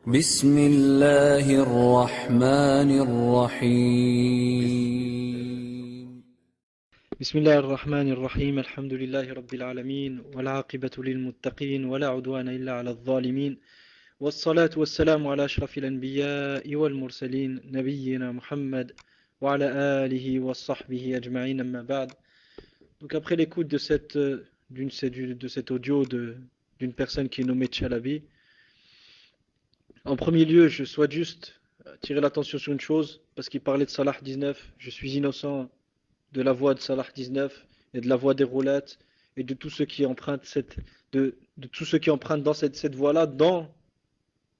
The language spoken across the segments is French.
بسم الله الرحمن الرحيم بسم الله الرحمن الرحيم الحمد لله رب العالمين والعاقبة للمتقين ولا عدوان إلا على الظالمين والصلاة والسلام على أشرف الأنبياء والمرسلين نبينا محمد وعلى آله وصحبه أجمعين أما بعد. Donc après l'écoute de cet audio d'une personne qui est nommée Chalabi, en premier lieu je souhaite juste tirer l'attention sur une chose, parce qu'il parlait de Salah 19, je suis innocent de la voie de Salah 19 et de la voie des roulettes et de tous ceux qui empruntent dans cette voie-là dans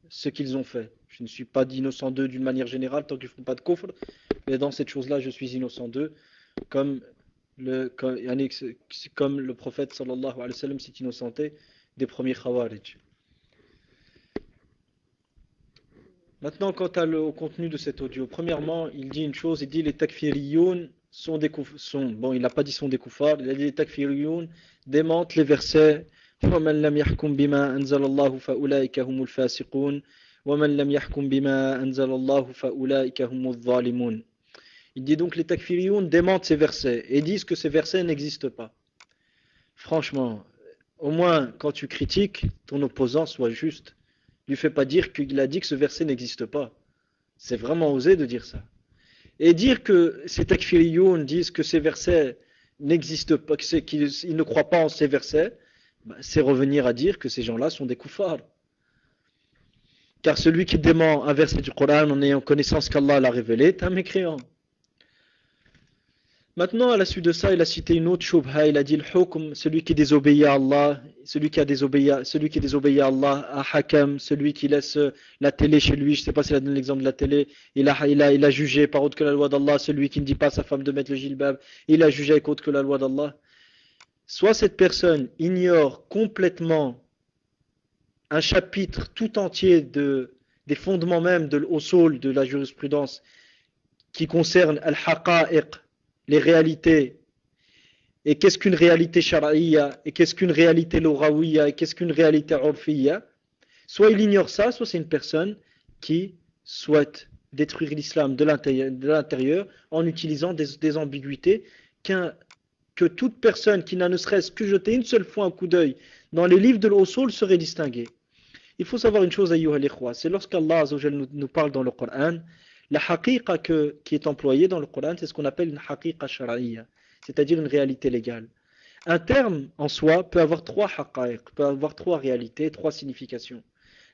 ce qu'ils ont fait. Je ne suis pas innocent d'eux d'une manière générale tant qu'ils ne font pas de kufr, mais dans cette chose-là je suis innocent d'eux, comme le prophète sallallahu alayhi wa sallam s'est innocenté des premiers khawarij. Maintenant, au contenu de cet audio, premièrement, il dit une chose, il dit les takfiriyoun bon, il n'a pas dit sont des koufars, il a dit les takfiriyoun démentent les versets وَمَنْ لَمْ يَحْكُمْ بِمَا أَنزَلَ اللَّهُ فَأُولَٰئِكَ هُمُ الْفَاسِقُونَ وَمَنْ لَمْ يَحْكُمْ بِمَا أَنزَلَ اللَّهُ فَأُولَٰئِكَ هُمُ الظَّالِمُونَ. Il dit donc les takfiriyoun démentent ces versets et disent que ces versets n'existent pas. Franchement, au moins quand tu critiques, ton opposant soit juste. Lui fais pas dire qu'il a dit que ce verset n'existe pas. C'est vraiment osé de dire ça. Et dire que ces takfiriyoun disent que ces versets n'existent pas, qu'ils ne croient pas en ces versets, c'est revenir à dire que ces gens-là sont des koufars. Car celui qui dément un verset du Coran en ayant connaissance qu'Allah l'a révélé est un mécréant. Maintenant, à la suite de ça, il a cité une autre shubha, il a dit le hukm, celui qui désobéit à Allah, celui qui désobéit à Allah, à Hakam, celui qui laisse la télé chez lui, je ne sais pas s'il a donné l'exemple de la télé, il a jugé par autre que la loi d'Allah, celui qui ne dit pas à sa femme de mettre le jilbab, il a jugé avec autre que la loi d'Allah. Soit cette personne ignore complètement un chapitre tout entier des fondements même de l'usul de la jurisprudence qui concerne al-haqa'iq, les réalités, et qu'est-ce qu'une réalité shar'iyya, et qu'est-ce qu'une réalité lughawiyya, et qu'est-ce qu'une réalité urfiyya. Soit il ignore ça, soit c'est une personne qui souhaite détruire l'islam de l'intérieur en utilisant des ambiguïtés que toute personne qui n'a ne serait-ce que jeté une seule fois un coup d'œil dans les livres de l'usul serait distinguée. Il faut savoir une chose, ayyuha al-ikhwa, c'est lorsqu'Allah Azza wa Jalla nous parle dans le Coran, la haqiqa qui est employée dans le Coran, c'est ce qu'on appelle une haqiqa shar'iyya, c'est-à-dire une réalité légale. Un terme en soi peut avoir trois haqa'iq, peut avoir trois réalités, trois significations.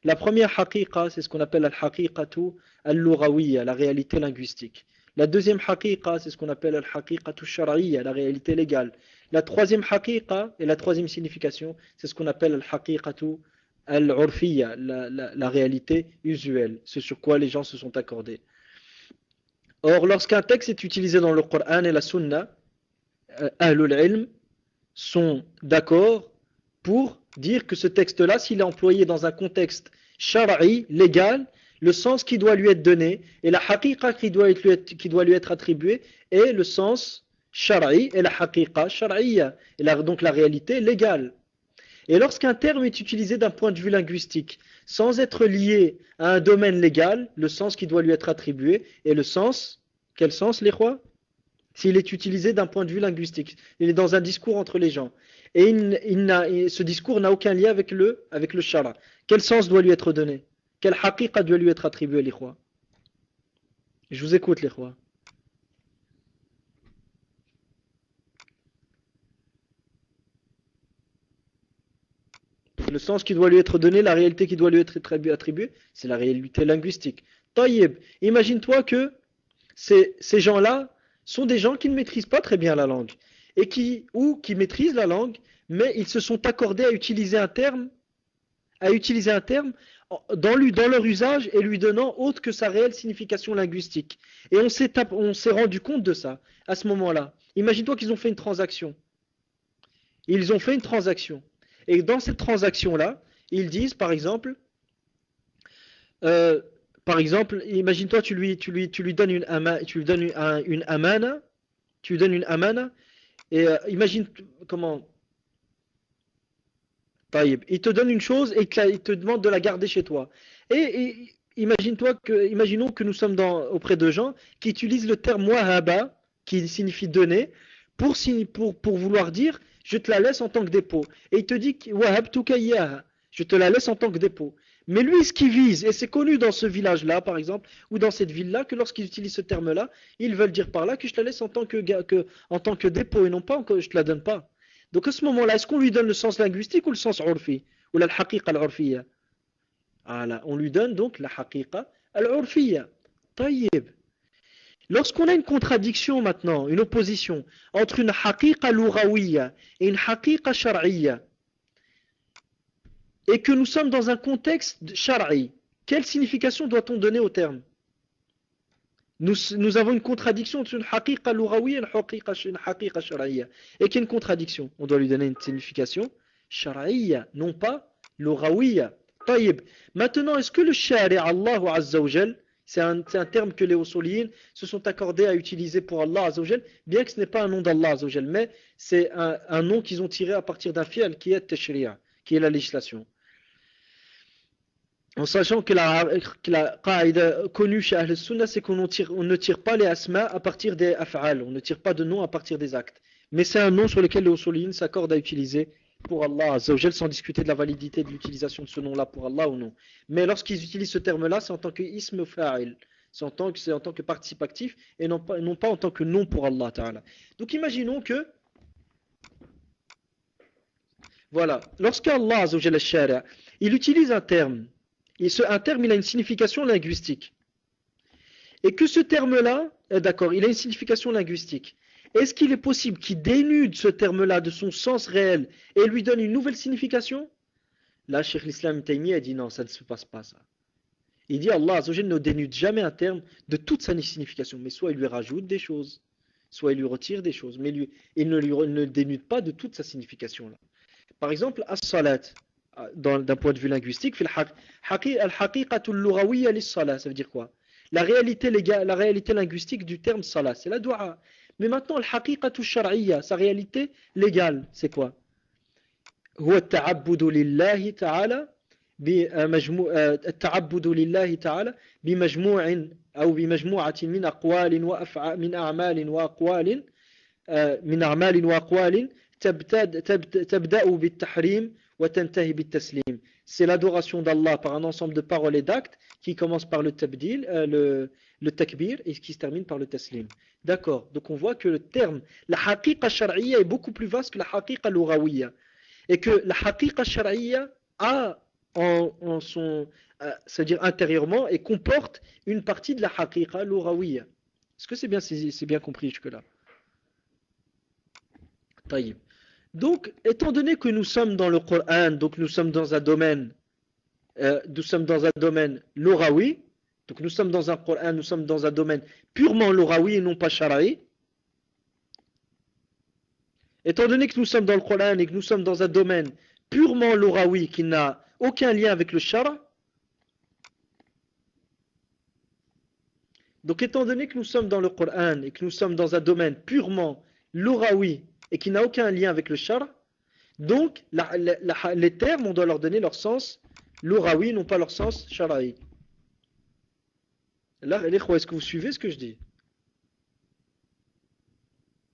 La première haqiqa, c'est ce qu'on appelle al-haqiqatu al-lughawiyya, la réalité linguistique. La deuxième haqiqa, c'est ce qu'on appelle al-haqiqatu shar'iyya, la réalité légale. La troisième haqiqa, et la troisième signification, c'est ce qu'on appelle al-haqiqatu al-urfiyya, la réalité usuelle, ce sur quoi les gens se sont accordés. Or, lorsqu'un texte est utilisé dans le Coran et la Sunna, Ahlul Ilm sont d'accord pour dire que ce texte-là, s'il est employé dans un contexte shara'i, légal, le sens qui doit lui être donné et la haqiqa qui doit lui être attribuée est le sens shara'i et la haqiqa shar'iyya, et donc la réalité légale. Et lorsqu'un terme est utilisé d'un point de vue linguistique, sans être lié à un domaine légal, le sens qui doit lui être attribué est le sens, quel sens les rois? S'il est utilisé d'un point de vue linguistique, il est dans un discours entre les gens. Et ce discours n'a aucun lien avec le shara. Quel sens doit lui être donné? Quelle haqiqa doit lui être attribuée, les rois? Je vous écoute, les rois. Le sens qui doit lui être donné, la réalité qui doit lui être attribuée, c'est la réalité linguistique. Taïeb, imagine-toi que ces gens-là sont des gens qui ne maîtrisent pas très bien la langue, ou qui maîtrisent la langue, mais ils se sont accordés à utiliser un terme dans leur usage et lui donnant autre que sa réelle signification linguistique. Et on s'est rendu compte de ça à ce moment-là. Imagine-toi qu'ils ont fait une transaction. Ils ont fait une transaction. Et dans cette transaction-là, ils disent par exemple, imagine-toi tu lui donnes une amana, et imagine comment. Il te donne une chose et il te demande de la garder chez toi. Imaginons que nous sommes auprès de gens qui utilisent le terme wahaba, qui signifie donner, pour vouloir dire je te la laisse en tant que dépôt. Et il te dit wahabtuka iyyaha, je te la laisse en tant que dépôt. Mais lui, ce qu'il vise, et c'est connu dans ce village-là, par exemple, ou dans cette ville-là, que lorsqu'ils utilisent ce terme-là, ils veulent dire par là que je te la laisse en tant que dépôt, et non pas que je te la donne pas. Donc à ce moment-là, est-ce qu'on lui donne le sens linguistique ou le sens urfi, ou la haqiqa al-urfiyya? Voilà, on lui donne donc la haqiqa al-urfiyya. Tayyib. Lorsqu'on a une contradiction maintenant, une opposition entre une haqiqa lughawiyya et une haqiqa shar'iyya, et que nous sommes dans un contexte shar'i, quelle signification doit-on donner au terme? Nous avons une contradiction entre une haqiqa lughawiyya et une haqiqa shar'iyya. Et qu'il y a une contradiction, on doit lui donner une signification shar'iyya, non pas lughawiyya. Taïb. Maintenant, est-ce que le shari' Allah Azza wa Jal, c'est un terme que les usuliyin se sont accordés à utiliser pour Allah Azza wa Jal, bien que ce n'est pas un nom d'Allah Azza wa Jal, mais c'est un nom qu'ils ont tiré à partir d'un fi'l qui est tashri'a, qui est la législation. En sachant que la qaïda connue chez Ahl Sunnah, c'est qu'on ne tire pas les asma à partir des af'al, on ne tire pas de nom à partir des actes. Mais c'est un nom sur lequel les usuliyin s'accordent à utiliser pour Allah Azza wa Jal, sans discuter de la validité de l'utilisation de ce nom-là pour Allah ou non. Mais lorsqu'ils utilisent ce terme-là, c'est en tant que ism fa'il, c'est en tant que participe actif et non pas en tant que nom pour Allah Ta'ala. Donc imaginons que, voilà, lorsqu'Allah Azza wa Jal al-Shari', il utilise un terme, un terme il a une signification linguistique, et que ce terme-là, d'accord, il a une signification linguistique. Est-ce qu'il est possible qu'il dénude ce terme-là de son sens réel et lui donne une nouvelle signification? Là, Cheikh l'Islam Taymiyyah a dit non, ça ne se passe pas ça. Il dit Allah Azza wa Jalla ne dénude jamais un terme de toute sa signification, mais soit il lui rajoute des choses, soit il lui retire des choses, mais il ne dénude pas de toute sa signification là. Par exemple, as-salat, d'un point de vue linguistique, al-haqiqatu al-lughawiyya lis-salat, ça veut dire quoi? La réalité linguistique du terme salat, c'est la dua. Mais maintenant, al-haqiqatu shar'iyya, sa réalité légale, c'est quoi? هو التعبد لله تعالى التعبد لله تعالى بمجموعة من أقوال وأفعال من أعمال وأقوال تبدأ بالتحريم وتنتهي بالتسليم. C'est l'adoration d'Allah par un ensemble de paroles et d'actes qui commence par le tabdil, le takbir, et qui se termine par le taslim. D'accord, donc on voit que le terme, la haqiqa shar'iyya est beaucoup plus vaste que la haqiqa lughawiyya. Et que la haqiqa shar'iyya a c'est-à-dire intérieurement, et comporte une partie de la haqiqa lughawiyya. Est-ce que c'est bien compris jusque-là? Taïb. Donc, étant donné que nous sommes dans le Coran, donc nous sommes dans un domaine lughawi, donc nous sommes dans un Coran, nous sommes dans un domaine purement lughawi et non pas shara'i. Étant donné que nous sommes dans le Coran et que nous sommes dans un domaine purement lughawi qui n'a aucun lien avec le shara, donc étant donné que nous sommes dans le Coran et que nous sommes dans un domaine purement lughawi et qui n'a aucun lien avec le shara, donc les termes, on doit leur donner leur sens lughawi, non pas leur sens shara'i. Là, est-ce que vous suivez ce que je dis?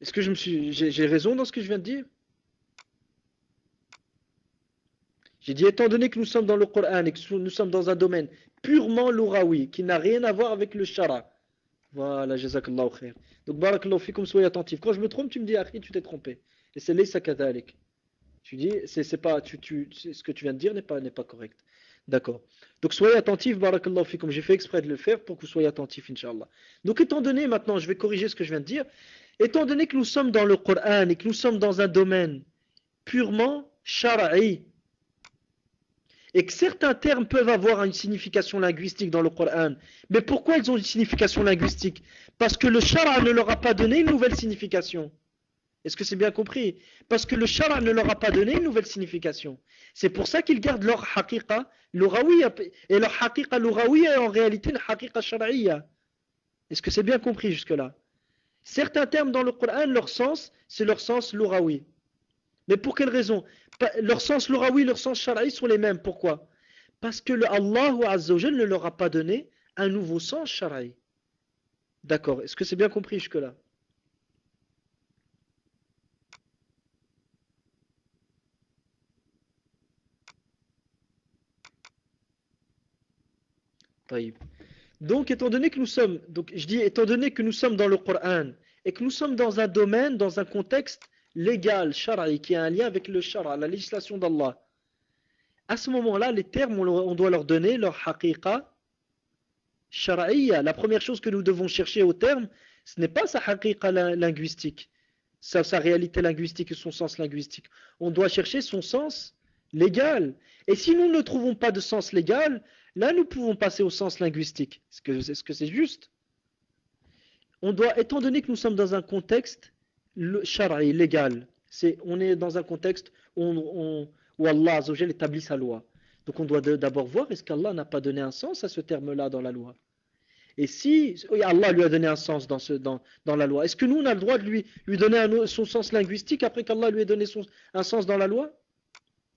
Est-ce que j'ai raison dans ce que je viens de dire? J'ai dit, étant donné que nous sommes dans le Coran et que nous sommes dans un domaine purement lughawi, qui n'a rien à voir avec le shara. Voilà, jazakallahu khair. Donc, barakallahu fikum, soyez attentifs. Quand je me trompe, tu me dis, Akhi, tu t'es trompé. Et c'est laysa kadhalik. Tu dis, ce que tu viens de dire n'est pas correct. D'accord. Donc, soyez attentifs, barakallahu fikum. J'ai fait exprès de le faire pour que vous soyez attentifs, Inch'Allah. Donc, étant donné, maintenant, je vais corriger ce que je viens de dire. Étant donné que nous sommes dans le Coran et que nous sommes dans un domaine purement shara'i, et que certains termes peuvent avoir une signification linguistique dans le Coran, mais pourquoi ils ont une signification linguistique? Parce que le shara ne leur a pas donné une nouvelle signification. Est-ce que c'est bien compris? Parce que le shara ne leur a pas donné une nouvelle signification. C'est pour ça qu'ils gardent leur haqiqa lughawiyya, et leur haqiqa lughawiyya est en réalité une haqiqa shar'iyya. Est-ce que c'est bien compris jusque-là? Certains termes dans le Coran, leur sens, c'est leur sens lughawi. Mais pour quelle raison? Leur sens lughawi, leur sens shara'i sont les mêmes. Pourquoi? Parce que Allah Azza wa Jal ne leur a pas donné un nouveau sens shara'i. D'accord, est-ce que c'est bien compris jusque-là? طيب. Donc, étant donné que nous sommes dans le Coran et que nous sommes dans un domaine, dans un contexte légal, shara'i, qui a un lien avec le shara, la législation d'Allah, à ce moment-là, les termes, on doit leur donner leur haqiqa shara'iyya. La première chose que nous devons chercher au terme, ce n'est pas sa haqiqa linguistique, sa réalité linguistique et son sens linguistique. On doit chercher son sens légal. Et si nous ne trouvons pas de sens légal, là nous pouvons passer au sens linguistique. Est-ce que c'est juste? On doit, étant donné que nous sommes dans un contexte shara'i, légal, on est dans un contexte où Allah Azza wa Jal établit sa loi. Donc on doit d'abord voir est-ce qu'Allah n'a pas donné un sens à ce terme-là dans la loi. Et si Allah lui a donné un sens dans la loi, est-ce que nous on a le droit de lui donner son sens linguistique après qu'Allah lui ait donné un sens dans la loi?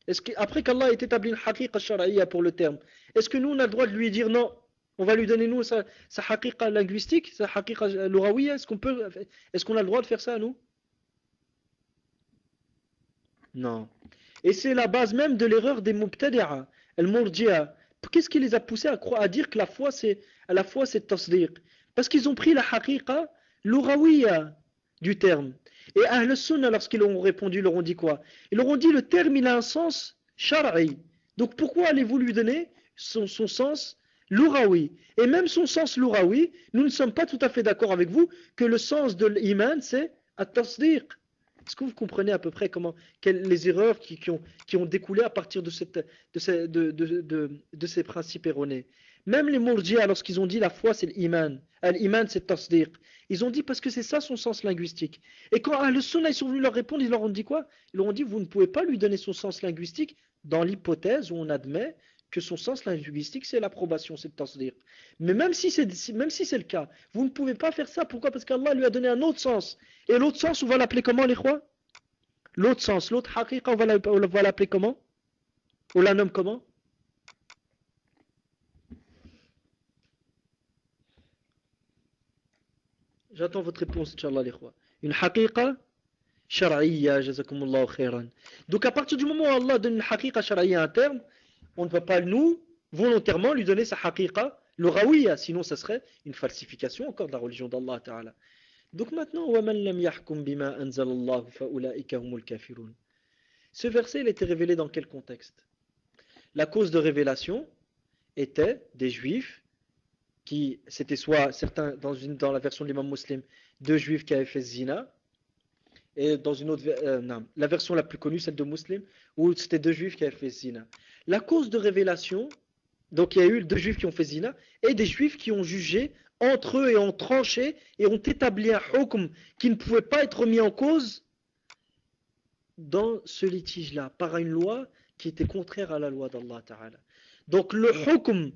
Est-ce qu'après qu'Allah ait établi une haqiqa shar'iyya pour le terme, est-ce que nous on a le droit de lui dire non, on va lui donner nous sa haqiqa linguistique, sa haqiqa lughawiyya? Est-ce qu'on a le droit de faire ça nous? Non. Et c'est la base même de l'erreur des mubtadi'a, al-murji'a. Qu'est-ce qui les a poussés à dire que la foi c'est tasdiq? Parce qu'ils ont pris la haqiqa lughawiyya du terme. Et Ahl Sunnah, lorsqu'ils ont répondu, ils leur ont dit quoi? Ils leur ont dit le terme il a un sens shar'i. Donc pourquoi allez-vous lui donner son sens lughawi? Et même son sens lughawi, nous ne sommes pas tout à fait d'accord avec vous que le sens de l'iman c'est at-tasdiq. Est-ce que vous comprenez à peu près les erreurs qui ont découlé à partir de ces principes erronés? Même les Murji'a, lorsqu'ils ont dit la foi c'est l'iman, l'iman c'est tasdiq, ils ont dit parce que c'est ça son sens linguistique. Et quand Ahl Sunnah ils sont venus leur répondre, ils leur ont dit quoi? Ils leur ont dit vous ne pouvez pas lui donner son sens linguistique dans l'hypothèse où on admet que son sens linguistique c'est l'approbation, c'est le tasdiq. Mais même si c'est le cas, vous ne pouvez pas faire ça. Pourquoi? Parce qu'Allah lui a donné un autre sens. Et l'autre sens, on va l'appeler comment, les rois? L'autre sens, l'autre haqiqa, on va l'appeler comment? On la nomme comment? J'attends votre réponse, Inch'Allah, les rois. Une haqiqa shar'iyya, jazakumullahu khairan. Donc à partir du moment où Allah donne une haqiqa shar'iyya à un terme, on ne peut pas nous, volontairement, lui donner sa haqiqa lughawiyya, sinon ça serait une falsification encore de la religion d'Allah Ta'ala. Donc maintenant, وَمَنْ لَمْ يَحْكُمْ بِمَا أَنزَلَ اللَّهُ فَأُولَئِكَ هُمُ الْكَافِرُونَ. Ce verset, il était révélé dans quel contexte? La cause de révélation était des juifs qui, c'était soit certains, dans la version de l'imam muslim, deux juifs qui avaient fait zina, et dans une autre, non, la version la plus connue, celle de Muslim, où c'était deux juifs qui avaient fait zina. La cause de révélation, donc il y a eu deux juifs qui ont fait zina, et des juifs qui ont jugé entre eux et ont tranché et ont établi un hukm qui ne pouvait pas être mis en cause dans ce litige-là, par une loi qui était contraire à la loi d'Allah Ta'ala. Donc le hukm,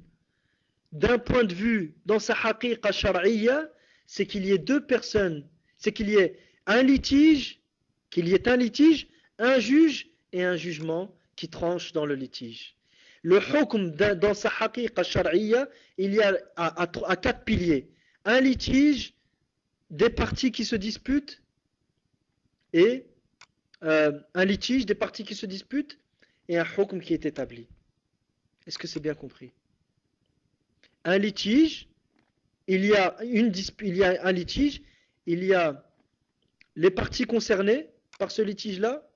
d'un point de vue, dans sa haqiqa shar'iyya, c'est qu'il y ait deux personnes, c'est qu'il y ait un litige, un juge et un jugement qui tranche dans le litige. Le hukm dans sa haqiqa shar'iyya, il y a à quatre piliers. Un litige, des parties qui se disputent, et un litige, des parties qui se disputent, et un hukm qui est établi. Est-ce que c'est bien compris? Un litige, il y a un litige, il y a les parties concernées par ce litige-là,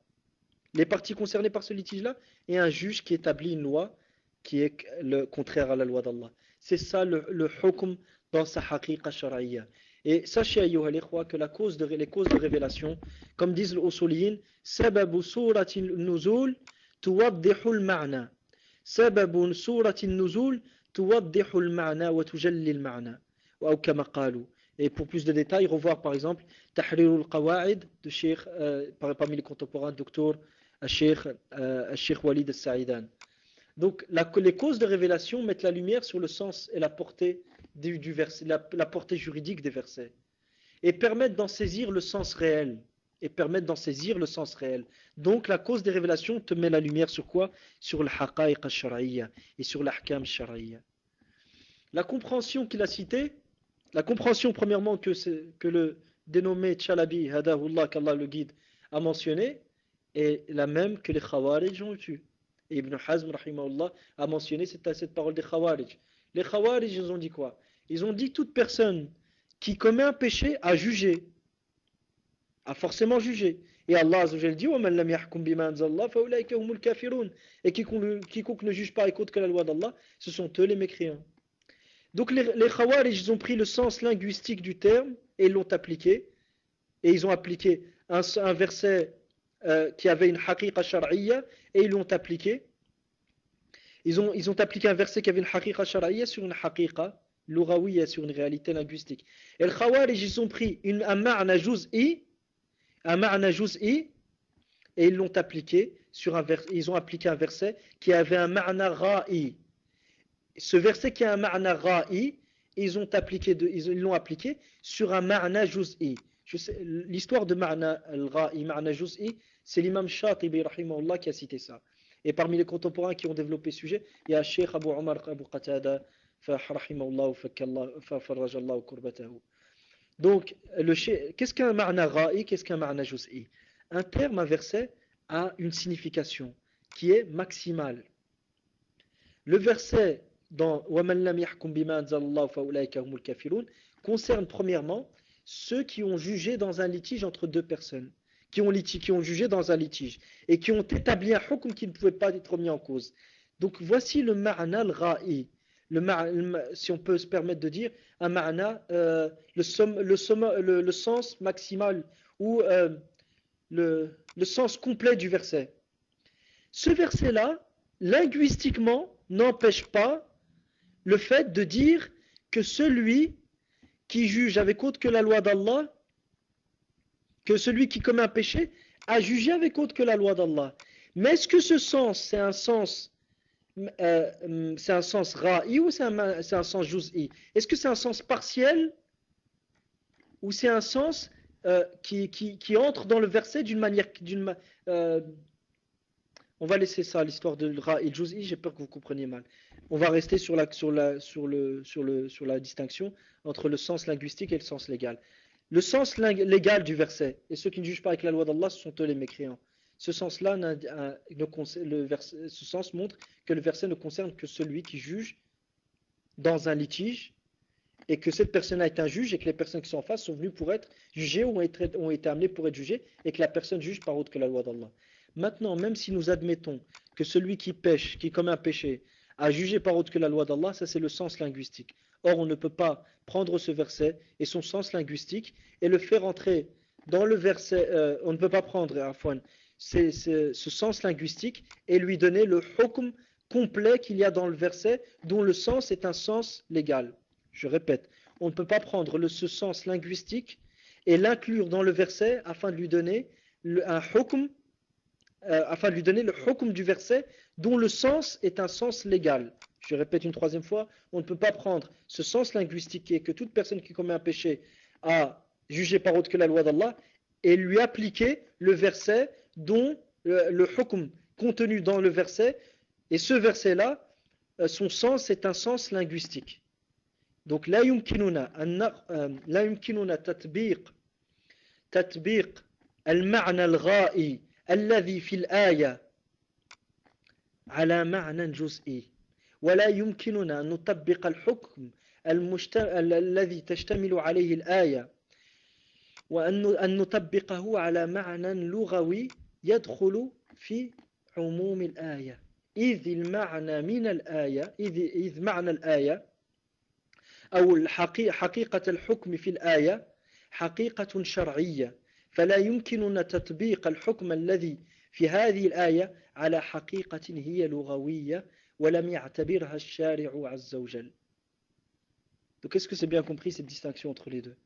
et un juge qui établit une loi qui est le contraire à la loi d'Allah. C'est ça le hukm dans sa haqiqa shar'iyya. Et sachez, ayyuha l'ikhwa, que les causes de révélation, comme disent les usuliyin, sababu surati nuzul tuwaddihu al-ma'na. Sababu surati nuzul tuwaddihu al-ma'na wa tujalli al-ma'na. Ou kama qalu. Et pour plus de détails, revoir par exemple Tahrir al-Qawa'id de Cheikh, parmi les contemporains, docteur Cheikh Walid al-Sa'idan. Donc les causes de révélation mettent la lumière sur le sens et la portée du verset, la portée juridique des versets, et permettent d'en saisir le sens réel et permettent d'en saisir le sens réel. Donc la cause des révélations te met la lumière sur quoi? Sur le haqa'iq al-shar'iyya et sur l'ahkam al-shar'iyya. La compréhension qu'il a citée, la compréhension premièrement que le dénommé Chalabi, Hadahullah, qu'Allah le guide, a mentionné, est la même que les Khawarij ont eue. Et Ibn Hazm, rahimahullah, a mentionné cette parole des Khawarij. Les Khawarij, ils ont dit quoi? Ils ont dit toute personne qui commet un péché a jugé, a forcément jugé. Et Allah Azzawajal dit وَمَنْ لَمْ يَحْكُمْ بِمَا أَنزَلَ اللَّهُ فَأُولَٰئِكَ هُمُ الْكَافِرُونَ. Et quiconque ne juge pas et qu'autre que la loi d'Allah, ce sont eux les mécréants. Donc les Khawarij, ils ont pris le sens linguistique du terme et ils l'ont appliqué. Et ils ont appliqué un verset qui avait une haqiqa shar'iyya et ils l'ont appliqué. Ils ont appliqué un verset qui avait une haqiqa shar'iyya sur une haqiqa lughawiyya, sur une réalité linguistique. Et les Khawarij, ils ont pris un ma'na juz'i, et ils l'ont appliqué sur ils ont appliqué un verset qui avait un ma'na ra'i. Ce verset qui a un ma'na ra'i, ils l'ont appliqué sur un ma'na juz'i. L'histoire de ma'na al-ra'i, ma'na juz'i, c'est l'imam Shatibi rahimahullah qui a cité ça. Et parmi les contemporains qui ont développé ce sujet, il y a Cheikh Abu Omar Abu Qatada rahimahullah farrajallahu kurbatahu. Donc, qu'est-ce qu'un ma'na ra'i, qu'est-ce qu'un ma'na juz'i? Un terme, un verset, a une signification qui est maximale. Le verset dans وَمَنْ لَمْ يَحْكُمْ بِمَا أَنزَلَ اللَّهُ فَأُولَٰئِكَ هُمُ الْكَافِرُونَ concerne premièrement ceux qui ont jugé dans un litige entre deux personnes, qui ont jugé dans un litige et qui ont établi un hukm qui ne pouvait pas être mis en cause. Donc voici le ma'na al-ra'i, si on peut se permettre de dire un ma'na, le sens maximal ou le sens complet du verset. Ce verset-là, linguistiquement, n'empêche pas le fait de dire que celui qui juge avec autre que la loi d'Allah, que celui qui commet un péché, a jugé avec autre que la loi d'Allah. Mais est-ce que ce sens, c'est un sens ra'i ou c'est un sens juz'i? Est-ce que c'est un sens partiel ou c'est un sens qui entre dans le verset d'une manière... on va laisser ça, l'histoire de ra'i et juz'i, j'ai peur que vous compreniez mal. On va rester sur la distinction entre le sens linguistique et le sens légal. Le sens légal du verset, et ceux qui ne jugent pas avec la loi d'Allah, ce sont eux les mécréants. Ce sens-là, ce sens montre que le verset ne concerne que celui qui juge dans un litige, et que cette personne a été un juge, et que les personnes qui sont en face sont venues pour être jugées ou ont été amenées pour être jugées, et que la personne juge par autre que la loi d'Allah. Maintenant, même si nous admettons que celui qui pêche, qui commet un péché, a jugé par autre que la loi d'Allah, ça c'est le sens linguistique. Or, on ne peut pas prendre ce verset et son sens linguistique et le faire entrer dans le verset, on ne peut pas prendre ce sens linguistique et lui donner le hukm complet qu'il y a dans le verset, dont le sens est un sens légal. Je répète, on ne peut pas prendre ce sens linguistique et l'inclure dans le verset afin de lui donner le hukm du verset dont le sens est un sens légal. Je répète une troisième fois, on ne peut pas prendre ce sens linguistique qui est que toute personne qui commet un péché a jugé par autre que la loi d'Allah et lui appliquer le verset dont le hukm contenu dans le verset, et ce verset-là, son sens est un sens linguistique. Donc la yumkinuna tatbiq al-ma'na al-gha'i alladhi fil aya على معنى جزئي ولا يمكننا أن نطبق الحكم الذي تشتمل عليه الآية وأن نطبقه على معنى لغوي يدخل في عموم الآية إذ المعنى من الآية إذ معنى الآية أو حقيقة الحكم في الآية حقيقة شرعية فلا يمكننا تطبيق الحكم الذي في هذه الآية على حقيقة هي لغوية ولم يعتبرها الشارع عز وجل. Donc est-ce que c'est bien compris cette distinction entre les deux?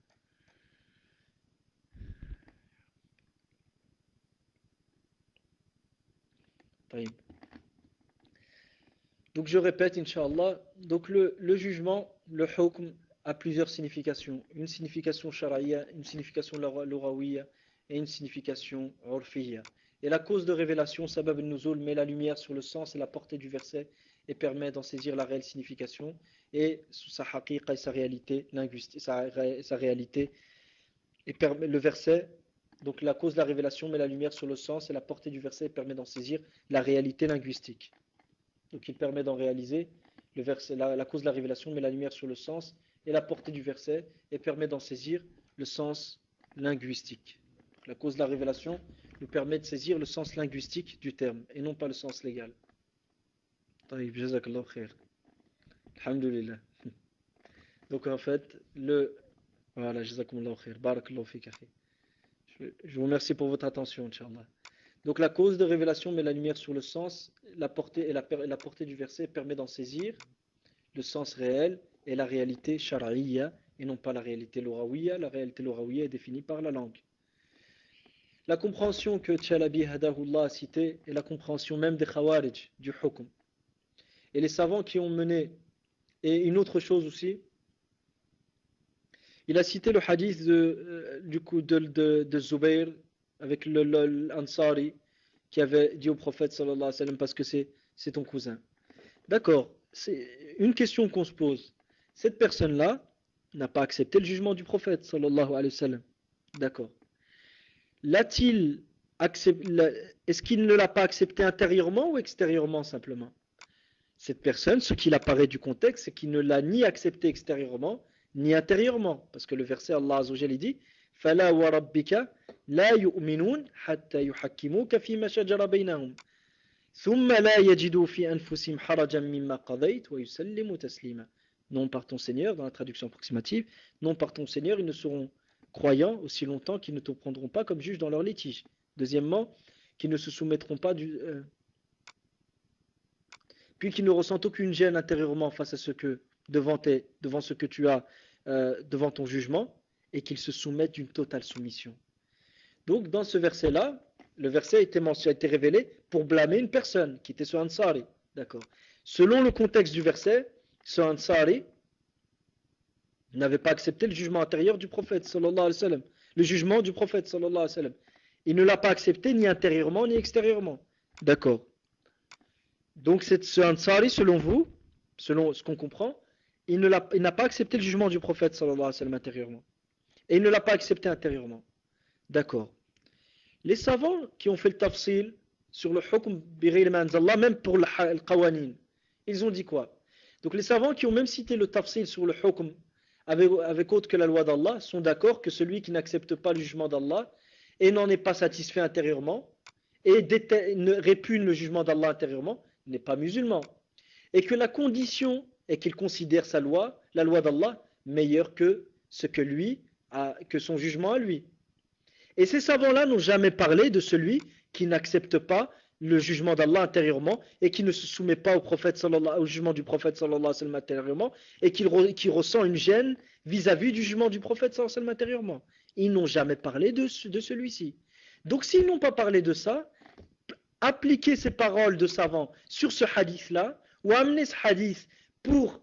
Donc je répète, Inch'Allah, donc le jugement, le hukm, a plusieurs significations. Une signification shar'iyya, une signification lughawiyya et une signification urfiyya. Et la cause de révélation, sabab al-nuzul, met la lumière sur le sens et la portée du verset et permet d'en saisir la réelle signification et sous sa haqiqa et sa réalité linguistique, sa réalité, et permet le verset. Donc la cause de la révélation met la lumière sur le sens et la portée du verset et permet d'en saisir la réalité linguistique. Donc il permet d'en réaliser le verset, la cause de la révélation met la lumière sur le sens et la portée du verset et permet d'en saisir le sens linguistique. La cause de la révélation nous permet de saisir le sens linguistique du terme et non pas le sens légal. طيب جزاك الله خير. Alhamdulillah. Donc en fait, voilà, jazakumullahu khair. Barakallahu fik akhi. Je vous remercie pour votre attention, Inch'Allah. Donc la cause de révélation met la lumière sur le sens, la portée la portée du verset permet d'en saisir le sens réel et la réalité shar'iyya et non pas la réalité lorawiyya. La réalité lorawiyya est définie par la langue. La compréhension que Tchalabi Hadahullah a citée est la compréhension même des Khawarij, du hukm. Et les savants qui ont mené, et une autre chose aussi, il a cité le hadith de Zubayr avec l'Ansari qui avait dit au prophète sallallahu alayhi wa sallam parce que c'est ton cousin. D'accord, c'est une question qu'on se pose. Cette personne-là n'a pas accepté le jugement du prophète sallallahu alayhi wa sallam. D'accord. L'a-t-il accepté, est-ce qu'il ne l'a pas accepté intérieurement ou extérieurement simplement? Cette personne, ce qu'il apparaît du contexte, c'est qu'il ne l'a ni accepté extérieurement, ni intérieurement. Parce que le verset Allah Azza wa Jalla dit فَلَا وَرَبِّكَ لَا يُؤْمِنُونَ حَتَّى يُحَكِّمُوكَ فِيمَا شَجَرَ بَيْنَهُمْ ثُمَّ لَا يَجِدُوا فِي أَنفُسِهِمْ حَرَجًا مِمَّا قَضَيْتَ وَيُسَلِّمُوا تَسْلِيمًا. Non par ton Seigneur, dans la traduction approximative, non par ton Seigneur, ils ne seront croyants aussi longtemps qu'ils ne te prendront pas comme juge dans leur litige. Deuxièmement, qu'ils ne se soumettront pas puis qu'ils ne ressentent aucune gêne intérieurement face à ce que devant ce que tu as devant ton jugement et qu'ils se soumettent d'une totale soumission. Donc dans ce verset-là, le verset a été révélé pour blâmer une personne qui était ce Ansari. D'accord. Selon le contexte du verset, ce Ansari n'avait pas accepté le jugement intérieur du prophète sallallahu alayhi wa sallam, le jugement du prophète sallallahu alayhi wa sallam. Il ne l'a pas accepté ni intérieurement ni extérieurement. D'accord. Donc ce Ansari, selon vous, selon ce qu'on comprend, il n'a pas accepté le jugement du prophète sallallahu alayhi wa sallam intérieurement. Et il ne l'a pas accepté intérieurement. D'accord. Les savants qui ont fait le tafsil sur le hukm bi ghayri ma anzallah, même pour le qawanin, ils ont dit quoi? Donc les savants qui ont même cité le tafsil sur le hukm avec autre que la loi d'Allah sont d'accord que celui qui n'accepte pas le jugement d'Allah et n'en est pas satisfait intérieurement et répugne le jugement d'Allah intérieurement n'est pas musulman. Et que la condition est qu'il considère sa loi, la loi d'Allah, meilleure que ce que que son jugement à lui. Et ces savants-là n'ont jamais parlé de celui qui n'accepte pas le jugement d'Allah intérieurement et qui ne se soumet pas au jugement du prophète sallallahu alayhi wa sallam intérieurement et qui ressent une gêne vis-à-vis du jugement du prophète sallallahu alayhi wa sallam intérieurement. Ils n'ont jamais parlé de celui-ci. Donc s'ils n'ont pas parlé de ça, appliquer ces paroles de savants sur ce hadith-là, ou amener ce hadith pour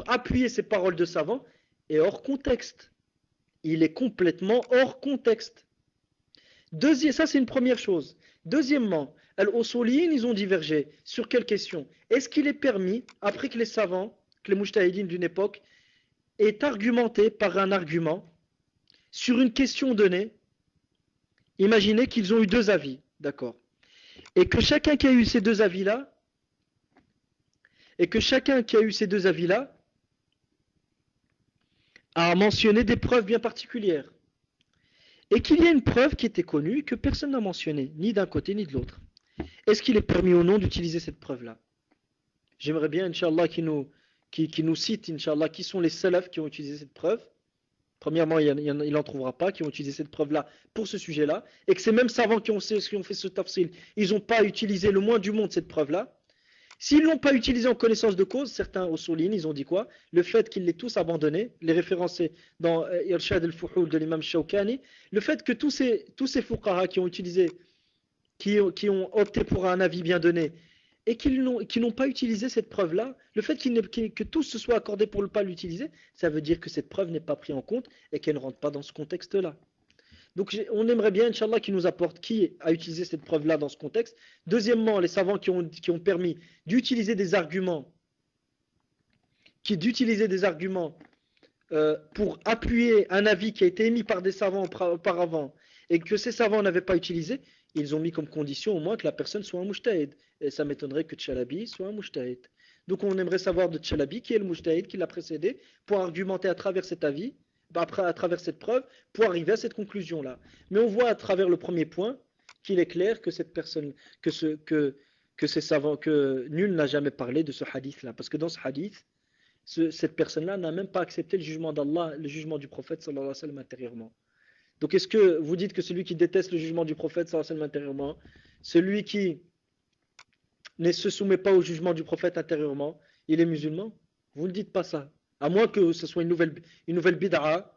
appuyer ces paroles de savants, est hors contexte. Il est complètement hors contexte. Ça, c'est une première chose. Deuxièmement, al-Usuliyin, ils ont divergé. Sur quelle question? Est-ce qu'il est permis, après que les savants, que les mujtahidines d'une époque, aient argumenté par un argument sur une question donnée? Imaginez qu'ils ont eu deux avis, d'accord? Et que chacun qui a eu ces deux avis-là, a mentionné des preuves bien particulières. Et qu'il y a une preuve qui était connue que personne n'a mentionnée, ni d'un côté ni de l'autre. Est-ce qu'il est permis ou non d'utiliser cette preuve-là? J'aimerais bien, Inch'Allah, qui nous cite, Inch'Allah, qui sont les salafs qui ont utilisé cette preuve. Premièrement, il n'en trouvera pas qui ont utilisé cette preuve-là pour ce sujet-là. Et que ces mêmes savants qui ont fait ce tafsil, ils n'ont pas utilisé le moins du monde cette preuve-là. S'ils ne l'ont pas utilisé en connaissance de cause, certains usulin, ils ont dit quoi? Le fait qu'ils l'aient tous abandonné, les référencés dans Irshad al-Fuhul de l'imam Shawkani, le fait que tous ces fuqaha qui ont utilisé, qui ont opté pour un avis bien donné, et qui n'ont pas utilisé cette preuve-là, le fait que tous se soient accordés pour ne pas l'utiliser, ça veut dire que cette preuve n'est pas prise en compte et qu'elle ne rentre pas dans ce contexte-là. Donc on aimerait bien, Inch'Allah, qu'il nous apporte qui a utilisé cette preuve-là dans ce contexte. Deuxièmement, les savants qui ont permis d'utiliser des arguments, pour appuyer un avis qui a été émis par des savants auparavant et que ces savants n'avaient pas utilisé, ils ont mis comme condition au moins que la personne soit un mujtahid. Et ça m'étonnerait que Tchalabi soit un mujtahid. Donc on aimerait savoir de Tchalabi qui est le mujtahid qui l'a précédé pour argumenter à travers cet avis, à travers cette preuve, pour arriver à cette conclusion-là. Mais on voit à travers le premier point qu'il est clair que cette personne, que ces savants, que nul n'a jamais parlé de ce hadith-là. Parce que dans ce hadith, cette personne-là n'a même pas accepté le jugement d'Allah, le jugement du prophète sallallahu alayhi wa sallam intérieurement. Donc est-ce que vous dites que celui qui déteste le jugement du prophète sallallahu alayhi wa sallam intérieurement, celui qui ne se soumet pas au jugement du prophète intérieurement, il est musulman? Vous ne dites pas ça. À moins que ce soit une nouvelle bid'a,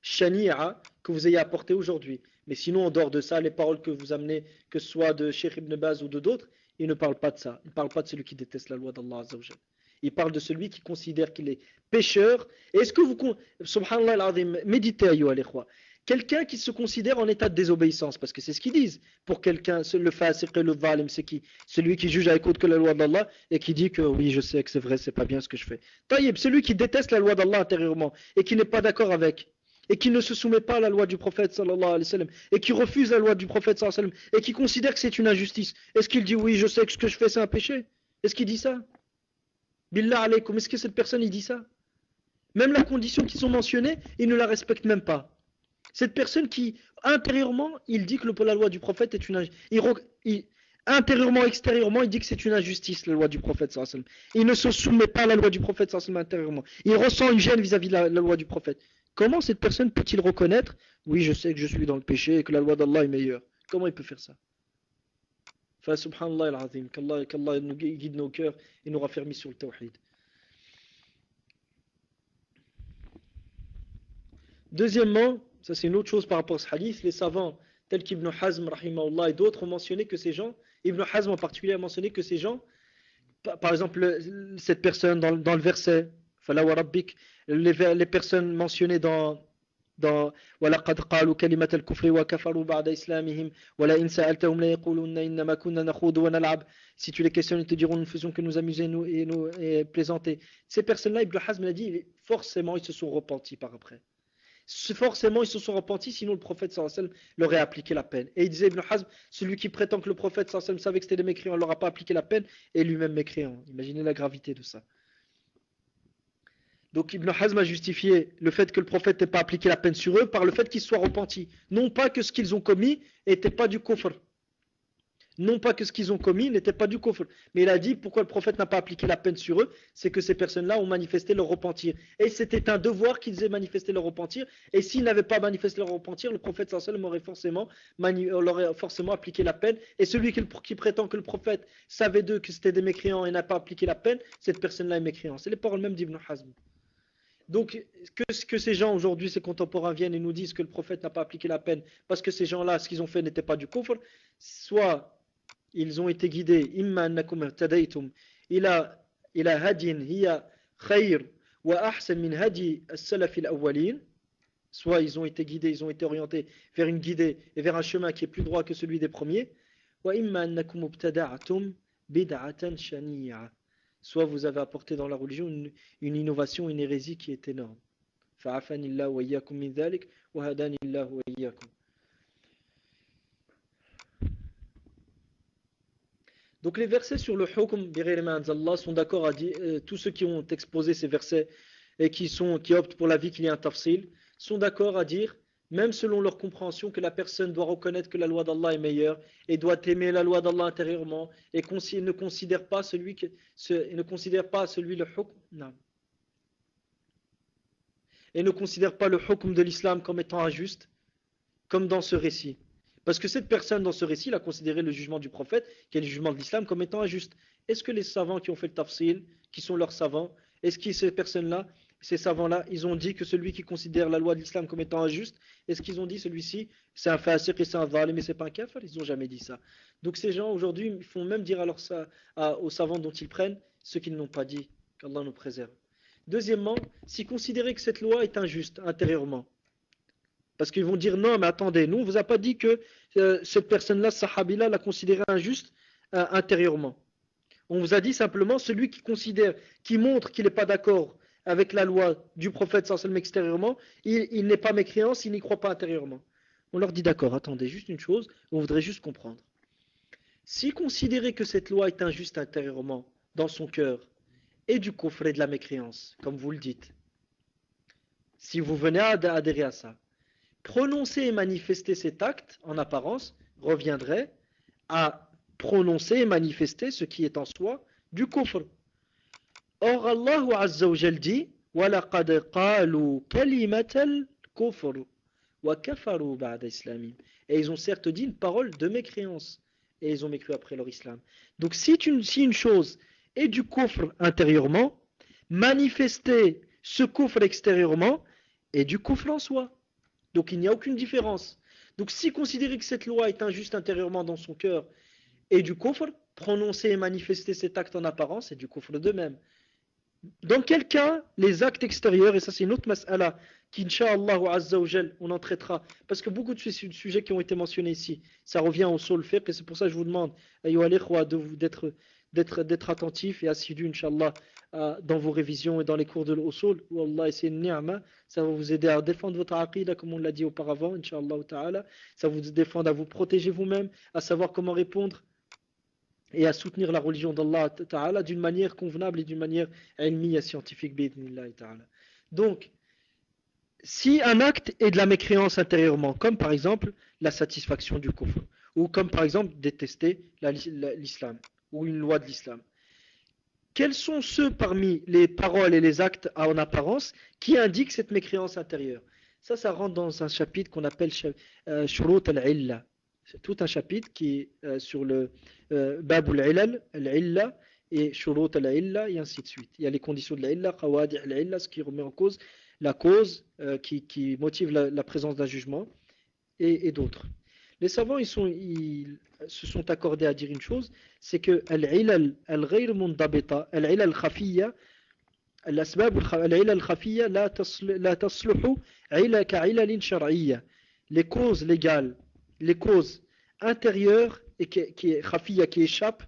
shani'a, que vous ayez apporté aujourd'hui. Mais sinon, en dehors de ça, les paroles que vous amenez, que ce soit de Cheikh Ibn Baz ou de d'autres, ils ne parlent pas de ça. Ils ne parlent pas de celui qui déteste la loi d'Allah Azza wa Jal. Il parle de celui qui considère qu'il est pécheur. Et est-ce que vous... Subhanallah al-Azim, méditez, ayyuha al-ikhwa. Quelqu'un qui se considère en état de désobéissance, parce que c'est ce qu'ils disent. Pour quelqu'un, le fasiq et le zalim, c'est qui? Celui qui juge avec autre que la loi d'Allah et qui dit que oui, je sais que c'est vrai, c'est pas bien ce que je fais. Taïb, celui qui déteste la loi d'Allah intérieurement et qui n'est pas d'accord avec, et qui ne se soumet pas à la loi du prophète sallallahu alayhi wa sallam, et qui refuse la loi du prophète sallallahu alayhi wa sallam, et qui considère que c'est une injustice. Est-ce qu'il dit oui, je sais que ce que je fais c'est un péché? Est-ce qu'il dit ça? Billah alaykum, est-ce que cette personne il dit ça? Même la condition qui sont mentionnées, il ne la respecte même pas. Cette personne qui, intérieurement, il dit que la loi du prophète est une injustice. Intérieurement, extérieurement, il dit que c'est une injustice, la loi du prophète sallallahu alayhi wa sallam. Il ne se soumet pas à la loi du prophète sallallahu alayhi wa sallam intérieurement. Il ressent une gêne vis-à-vis de la loi du prophète. Comment cette personne peut-il reconnaître, oui, je sais que je suis dans le péché et que la loi d'Allah est meilleure? Comment il peut faire ça? Enfin, subhanallah al-azim, qu'Allah nous guide nos cœurs et nous raffermisse sur le tawhid. Deuxièmement, ça c'est une autre chose par rapport à ce hadith, les savants tels qu'Ibn Hazm rahimahullah et d'autres ont mentionné que ces gens, Ibn Hazm en particulier a mentionné que ces gens, par exemple cette personne dans le verset Fala wa rabbik, les personnes mentionnées dans وَلَقَدْ قَالُوا كَلِمَةَ الْكُفْرِ وَكَفَرُوا بَعْدَ إِسْلَامِهِمْ وَلَئِنْ سَأَلْتَهُمْ لَيَقُولُنَّ إِنَّمَا كُنَّا نَخُوضُ وَنَلْعَبُ. Si tu les questionnes, ils te diront nous ne faisons que nous amuser et plaisanter. Ces personnes-là, Ibn Hazm a dit, forcément ils se sont repentis par après. Forcément ils se sont repentis, sinon le prophète sallallahu alayhi wa sallam leur aurait appliqué la peine. Et il disait Ibn Hazm, celui qui prétend que le prophète sallallahu alayhi wa sallam savait que c'était des mécréants, ne leur a pas appliqué la peine, et lui-même mécréant. Imaginez la gravité de ça. Donc Ibn Hazm a justifié le fait que le prophète n'ait pas appliqué la peine sur eux par le fait qu'ils soient repentis. Non pas que ce qu'ils ont commis n'était pas du kufr. Non pas que ce qu'ils ont commis n'était pas du kufr. Mais il a dit pourquoi le prophète n'a pas appliqué la peine sur eux, c'est que ces personnes-là ont manifesté leur repentir. Et c'était un devoir qu'ils aient manifesté leur repentir. Et s'ils n'avaient pas manifesté leur repentir, le prophète sallallahu alayhi wa sallam aurait forcément appliqué la peine. Et celui qui prétend que le prophète savait d'eux que c'était des mécréants et n'a pas appliqué la peine, cette personne-là est mécréant. C'est les paroles même d'Ibn Hazm. Donc, que ces gens aujourd'hui, ces contemporains viennent et nous disent que le prophète n'a pas appliqué la peine parce que ces gens-là, ce qu'ils ont fait n'était pas du kufr, soit ils ont été guidés, imma annakum irtadaytum ila hadin hiya khayr wa ahsan min hadi as-salaf al-awwalin, soit ils ont été guidés, ils ont été orientés vers une guidée et vers un chemin qui est plus droit que celui des premiers, wa imma annakum ibtada'tum bid'atan shani'a, soit vous avez apporté dans la religion une innovation, une hérésie qui est énorme. Fa'afanillahu wa iyyakum min dhalik wa hadanillahu wa iyyakum. Donc les versets sur le hukm bi ghayri ma anzalallah sont d'accord à dire, tous ceux qui ont exposé ces versets et qui optent pour l'avis qu'il y a un tafsil, sont d'accord à dire, même selon leur compréhension, que la personne doit reconnaître que la loi d'Allah est meilleure et doit aimer la loi d'Allah intérieurement et ne considère pas celui le hukm, non. Et ne considère pas le hukm de l'islam comme étant injuste, comme dans ce récit. Parce que cette personne dans ce récit, il a considéré le jugement du prophète, qui est le jugement de l'islam, comme étant injuste. Est-ce que les savants qui ont fait le tafsil, qui sont leurs savants, est-ce que ces personnes-là, ces savants-là, ils ont dit que celui qui considère la loi de l'islam comme étant injuste, est-ce qu'ils ont dit celui-ci, c'est un fasiq et c'est un zalim mais c'est pas un kafir? Ils n'ont jamais dit ça. Donc ces gens aujourd'hui, ils font même dire aux savants dont ils prennent ce qu'ils n'ont pas dit, qu'Allah nous préserve. Deuxièmement, si considérer que cette loi est injuste intérieurement, Parce qu'ils vont dire non, mais attendez, nous on vous a pas dit que cette personne-là, ce sahabi-là, l'a considéré injuste intérieurement. On vous a dit simplement celui qui considère, qui montre qu'il n'est pas d'accord avec la loi du prophète sallallahu extérieurement, il n'est pas mécréant s'il n'y croit pas intérieurement. On leur dit d'accord, attendez, juste une chose, on voudrait juste comprendre. Si considérer que cette loi est injuste intérieurement, dans son cœur, et du coffre et de la mécréance, comme vous le dites, si vous venez à adhérer à ça, prononcer et manifester cet acte, en apparence, reviendrait à prononcer et manifester ce qui est en soi du kufr. Or, Allah Azza wa Jal dit وَلَقَدْ قَالُوا كَلِمَةَ الْكُفْرِ وَكَفَرُوا بَعْدَ إِسْلَامِهِمْ. Et ils ont certes dit une parole de mécréance, et ils ont mécru après leur islam. Donc si une chose est du kufr intérieurement, manifester ce kufr extérieurement est du kufr en soi. Donc il n'y a aucune différence. Donc si considérer que cette loi est injuste intérieurement dans son cœur et du kufr, prononcer et manifester cet acte en apparence est du kufr de même. Dans quel cas les actes extérieurs, et ça c'est une autre mas'ala qu'Inch'Allah Azza wa Jal on en traitera, parce que beaucoup de ces sujets qui ont été mentionnés ici, ça revient au sol fiqh, et c'est pour ça que je vous demande d'être attentifs et assidus Inch'Allah dans vos révisions et dans les cours de l'usul, où Allah c'est une ni'ma, ça va vous aider à défendre votre aqidah comme on l'a dit auparavant, Inch'Allah ta'ala, ça va vous défendre à vous protéger vous-même, à savoir comment répondre et à soutenir la religion d'Allah Ta'ala d'une manière convenable et d'une manière ilmiya scientifique. Donc, si un acte est de la mécréance intérieurement, comme par exemple la satisfaction du kufr, ou comme par exemple détester l'islam, ou une loi de l'islam, quels sont ceux parmi les paroles et les actes en apparence qui indiquent cette mécréance intérieure? Ça rentre dans un chapitre qu'on appelle Shurut al-Illa. C'est tout un chapitre qui est sur le Babul Ilal, al-Illa, et Shurut al-Illa, et ainsi de suite. Il y a les conditions de l'Illa, Qawadi' al-Illa, ce qui remet en cause la cause qui motive la présence d'un jugement, et d'autres. Les savants, ils se sont accordés à dire une chose, c'est que al-Ilal al-Ghayr mundabita, al-Ilal al-Khafiyya, العلل الخفية لا تصلح كعلل شرعية. Les causes légales, les causes intérieures et qui échappent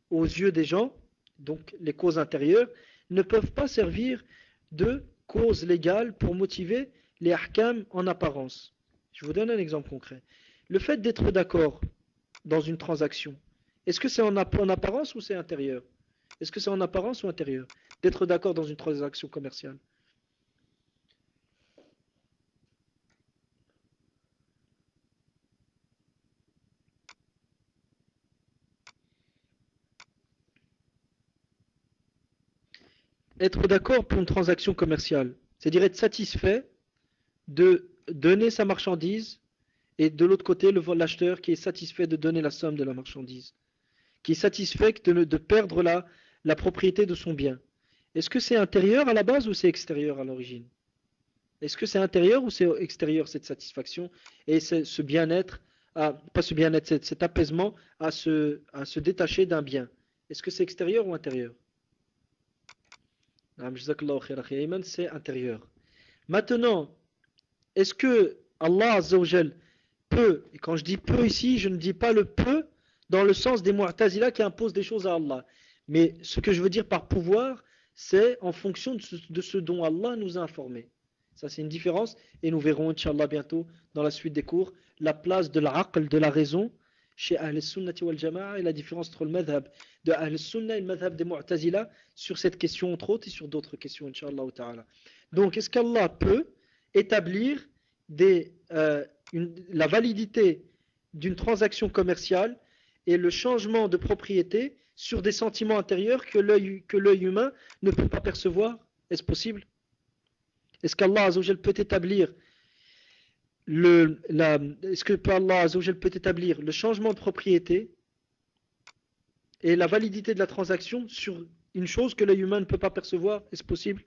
aux yeux des gens, donc les causes intérieures, ne peuvent pas servir de cause légale pour motiver les ahkam en apparence. Je vous donne un exemple concret. Le fait d'être d'accord dans une transaction, est-ce que c'est en apparence ou c'est intérieur? Est-ce que c'est en apparence ou intérieur? D'être d'accord dans une transaction commerciale. Être d'accord pour une transaction commerciale, c'est-à-dire être satisfait de donner sa marchandise et de l'autre côté l'acheteur qui est satisfait de donner la somme de la marchandise, qui est satisfait de perdre la propriété de son bien. Est-ce que c'est intérieur à la base ou c'est extérieur à l'origine? Est-ce que c'est intérieur ou c'est extérieur cette satisfaction et ce bien-être, pas ce bien-être, cet apaisement à se détacher d'un bien? Est-ce que c'est extérieur ou intérieur? C'est intérieur. Maintenant, est-ce que Allah Azza wa Jal peut, et quand je dis peu ici, je ne dis pas le peu dans le sens des Mu'tazila qui imposent des choses à Allah. Mais ce que je veux dire par pouvoir, c'est en fonction de ce dont Allah nous a informés. Ça, c'est une différence, et nous verrons, Inch'Allah, bientôt, dans la suite des cours, la place de l'aql, de la raison, chez Ahl Sunnati wal Jama'a, et la différence entre le madhab de Ahl Sunna et le madhab des Mu'tazila sur cette question, entre autres, et sur d'autres questions, Inch'Allah ta'ala. Donc, est-ce qu'Allah peut établir la validité d'une transaction commerciale et le changement de propriété sur des sentiments intérieurs que l'œil humain ne peut pas percevoir? Est-ce possible? Est-ce qu'Allah Azzawajal peut établir est-ce que Allah Azzawajal peut établir le changement de propriété et la validité de la transaction sur une chose que l'œil humain ne peut pas percevoir? Est-ce possible?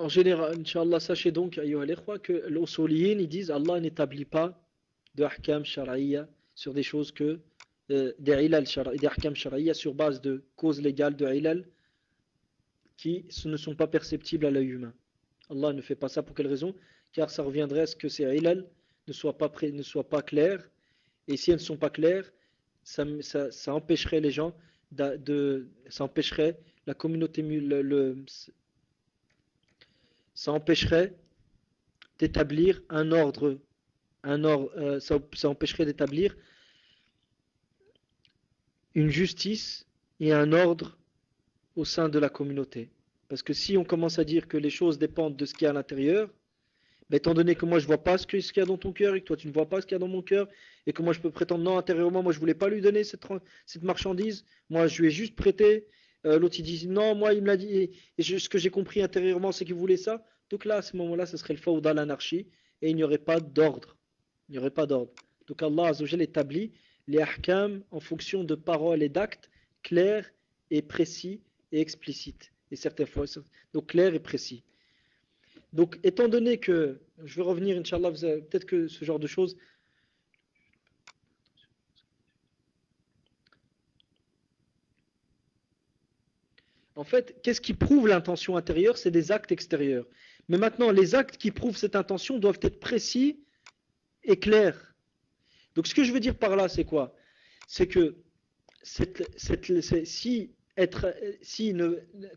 En général, Inch'Allah, sachez donc, ayyuha al-ikhwa, que l'usuliyin, ils disent Allah n'établit pas de ahkam shar'iyya sur des choses que des ilal des ahkam shar'iyya sur base de causes légales de ilal qui ne sont pas perceptibles à l'œil humain. Allah ne fait pas ça pour quelle raison? Car ça reviendrait à ce que ces ilal ne soient pas claires, et si elles ne sont pas claires, ça empêcherait les gens ça empêcherait la communauté ça empêcherait d'établir ça empêcherait d'établir une justice et un ordre au sein de la communauté. Parce que si on commence à dire que les choses dépendent de ce qu'il y a à l'intérieur, ben, étant donné que moi je vois pas ce qu'il y a dans ton cœur et que toi tu ne vois pas ce qu'il y a dans mon cœur et que moi je peux prétendre non intérieurement moi je voulais pas lui donner cette marchandise, moi je lui ai juste prêté, l'autre il dit non moi il me l'a dit et ce que j'ai compris intérieurement c'est qu'il voulait ça, donc là à ce moment-là ce serait le fawda, l'anarchie et il n'y aurait pas d'ordre, donc Allah Azzawajal établit les ahkam en fonction de paroles et d'actes clairs et précis et explicites et certaines fois donc clairs et précis. Donc, étant donné que, je vais revenir, Inch'Allah, peut-être que ce genre de choses. En fait, qu'est-ce qui prouve l'intention intérieure? C'est des actes extérieurs. Mais maintenant, les actes qui prouvent cette intention doivent être précis et clairs. Donc, ce que je veux dire par là, c'est quoi? C'est que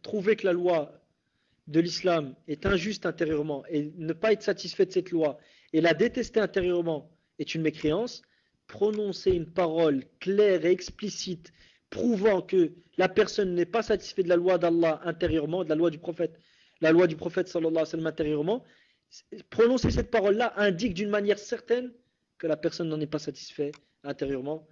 trouver que la loi de l'islam est injuste intérieurement et ne pas être satisfait de cette loi et la détester intérieurement est une mécréance, prononcer une parole claire et explicite prouvant que la personne n'est pas satisfaite de la loi d'Allah intérieurement, de la loi du prophète sallallahu alayhi wa sallam intérieurement, prononcer cette parole-là indique d'une manière certaine que la personne n'en est pas satisfaite intérieurement.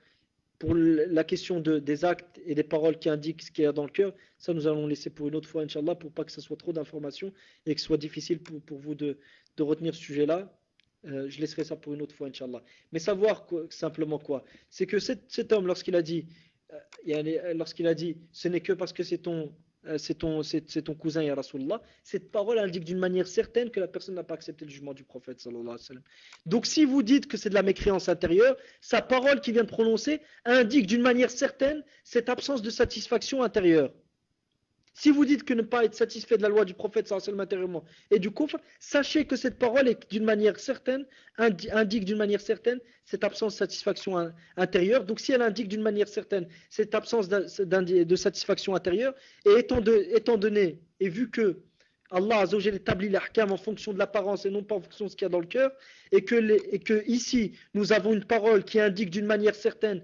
Pour la question des actes et des paroles qui indiquent ce qu'il y a dans le cœur, ça nous allons laisser pour une autre fois, Inch'Allah, pour pas que ce soit trop d'informations et que ce soit difficile pour vous de retenir ce sujet-là. Je laisserai ça pour une autre fois, Inch'Allah. Mais savoir simplement quoi? C'est que cet homme, lorsqu'il a dit, ce n'est que parce que c'est ton cousin, ya Rasulullah, cette parole indique d'une manière certaine que la personne n'a pas accepté le jugement du prophète sallallahu alayhi wa sallam. Donc si vous dites que c'est de la mécréance intérieure, sa parole qu'il vient de prononcer indique d'une manière certaine cette absence de satisfaction intérieure. Si vous dites que ne pas être satisfait de la loi du prophète sallallahu alayhi wa sallam intérieurement et du kufr, sachez que cette parole est d'une manière certaine, indique d'une manière certaine cette absence de satisfaction intérieure. Donc si elle indique d'une manière certaine cette absence de satisfaction intérieure, et étant donné, et vu que Allah Azzawajal établit l'ahkam en fonction de l'apparence et non pas en fonction de ce qu'il y a dans le cœur, et que ici nous avons une parole qui indique d'une manière certaine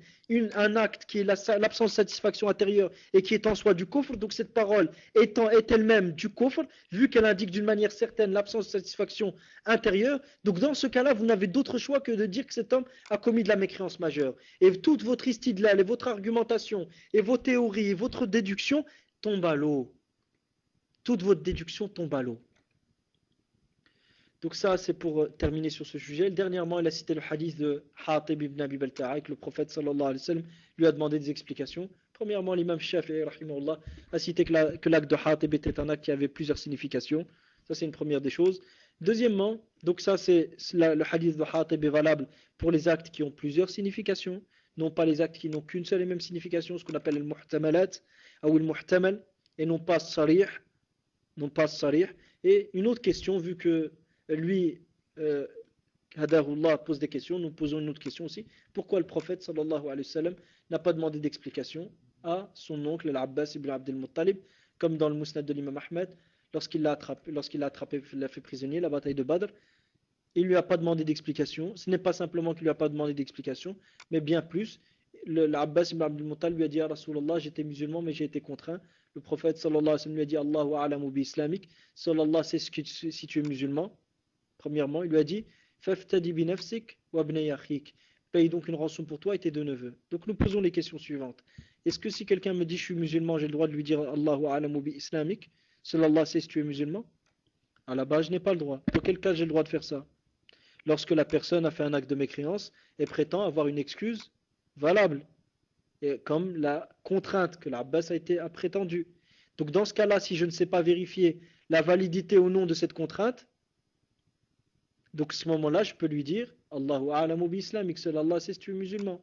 un acte qui est l'absence de satisfaction intérieure et qui est en soi du kufr, donc cette parole est elle-même du kufr, vu qu'elle indique d'une manière certaine l'absence de satisfaction intérieure, donc dans ce cas-là vous n'avez d'autre choix que de dire que cet homme a commis de la mécréance majeure. Et toute votre istidlal et votre argumentation et vos théories et votre déduction tombent à l'eau. Toute votre déduction tombe à l'eau. Donc ça, c'est pour terminer sur ce sujet. Dernièrement, il a cité le hadith de Hatib ibn Abi Balta'a, que le prophète sallallahu alayhi wa sallam lui a demandé des explications. Premièrement, l'imam Shafi'i rahimahullah a cité que l'acte de Hatib était un acte qui avait plusieurs significations. Ça, c'est une première des choses. Deuxièmement, donc ça, le hadith de Hatib est valable pour les actes qui ont plusieurs significations, non pas les actes qui n'ont qu'une seule et même signification, ce qu'on appelle le muhtamalat ou le muhtamal, et non pas sarih. Et une autre question, vu que lui, Hadarullah pose des questions, nous posons une autre question aussi. Pourquoi le prophète sallallahu alayhi wa sallam n'a pas demandé d'explication à son oncle, l'Abbas ibn Abdel Muttalib, comme dans le Musnad de l'imam Ahmed, lorsqu'il l'a attrapé, il l'a fait prisonnier, la bataille de Badr. Il ne lui a pas demandé d'explication. Ce n'est pas simplement qu'il ne lui a pas demandé d'explication, mais bien plus. L'Abbas ibn Abdel Muttalib lui a dit, ah Rasulallah, j'étais musulman, mais j'ai été contraint. Le prophète sallallahu alayhi wa sallam lui a dit, Allahu a'lamu bi islamique. Sallallahu sait si tu es musulman. Premièrement, il lui a dit, faftadi bi nafsik wa bnei akhik. Paye donc une rançon pour toi et tes deux neveux. Donc nous posons les questions suivantes. Est-ce que si quelqu'un me dit je suis musulman, j'ai le droit de lui dire Allahu a'lamu bi islamique? Sallallahu sait si tu es musulman? À la base, je n'ai pas le droit. Dans quel cas j'ai le droit de faire ça? Lorsque la personne a fait un acte de mécréance et prétend avoir une excuse valable, et comme la contrainte que l'Abbas a prétendue. Donc dans ce cas-là, si je ne sais pas vérifier la validité ou non de cette contrainte, donc à ce moment-là, je peux lui dire Allahu a'lamu bi islamik, seul Allah sait si tu es musulman.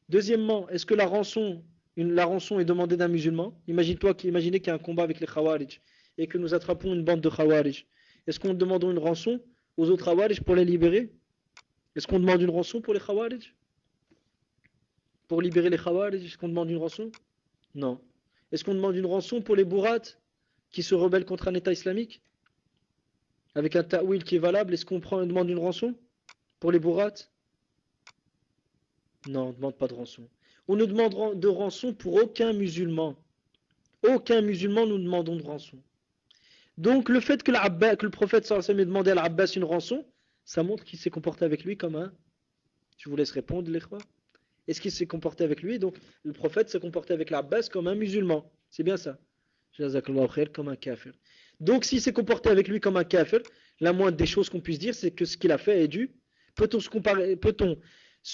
Deuxièmement, est-ce que la rançon est demandée d'un musulman? Imaginez qu'il y a un combat avec les Khawarij et que nous attrapons une bande de Khawarij. Est-ce qu'on demande une rançon aux autres Khawarij pour les libérer? Est-ce qu'on demande une rançon pour les Khawarij? Pour libérer les Khawarij, est-ce qu'on demande une rançon? Non. Est-ce qu'on demande une rançon pour les Bourats qui se rebellent contre un État islamique? Avec un ta'wil qui est valable, est-ce qu'on demande une rançon pour les Bourats? Non, on ne demande pas de rançon. On ne demande de rançon pour aucun musulman. Aucun musulman nous demandons de rançon. Donc le fait que le prophète sallallahu alayhi wa sallam ait demandé à l'Abbas une rançon, ça montre qu'il s'est comporté avec lui comme un... Je vous laisse répondre, l'ikhwa. Est-ce qu'il s'est comporté avec lui? Donc le prophète s'est comporté avec l'Abbas comme un musulman. C'est bien ça. Jazakallahu khair, comme un kafir. Donc s'il s'est comporté avec lui comme un kafir, la moindre des choses qu'on puisse dire, c'est que ce qu'il a fait est dû. Peut-on se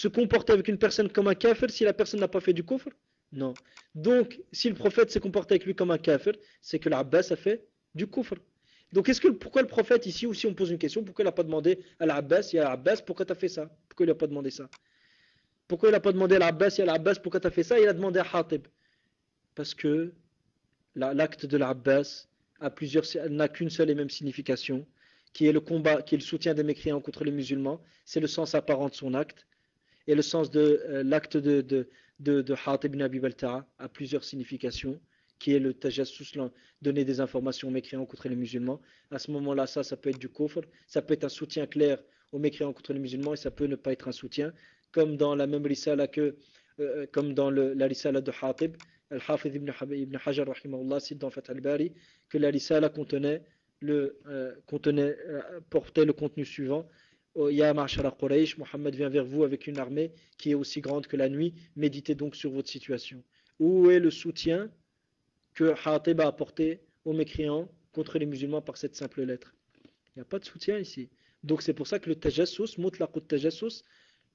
comporter avec une personne comme un kafir si la personne n'a pas fait du kufr? Non. Donc si le prophète s'est comporté avec lui comme un kafir, c'est que l'Abbas a fait du kufr. Donc pourquoi le prophète ici, ou si on pose une question, pourquoi il n'a pas demandé à l'Abbas, il y a l'Abbas, pourquoi tu as fait ça? Pourquoi il n'a pas demandé ça? Pourquoi il n'a pas demandé à l'Abbas, il y a l'Abbas, pourquoi tu as fait ça? Il a demandé à Hatib. Parce que l'acte de l'Abbas n'a qu'une seule et même signification, qui est le combat, qui est le soutien des mécréants contre les musulmans. C'est le sens apparent de son acte. Et le sens de l'acte de Hatib ibn Abi Balta'a a plusieurs significations, qui est le tajassus, donner des informations aux mécréants contre les musulmans. À ce moment-là, ça peut être du kufr, ça peut être un soutien clair aux mécréants contre les musulmans, et ça peut ne pas être un soutien, comme dans la même risala comme dans la risala de Hatib. Al-Hafidh ibn Hajar rahimahullah cite dans Fath al-Bari que la risala portait le contenu suivant: Ya ma'shara Quraysh, Mohammed vient vers vous avec une armée qui est aussi grande que la nuit, méditez donc sur votre situation. Où est le soutien que Hatib a apporté aux mécréants contre les musulmans par cette simple lettre? Il n'y a pas de soutien ici. Donc c'est pour ça que le tajassus, mutlaqut tajassus,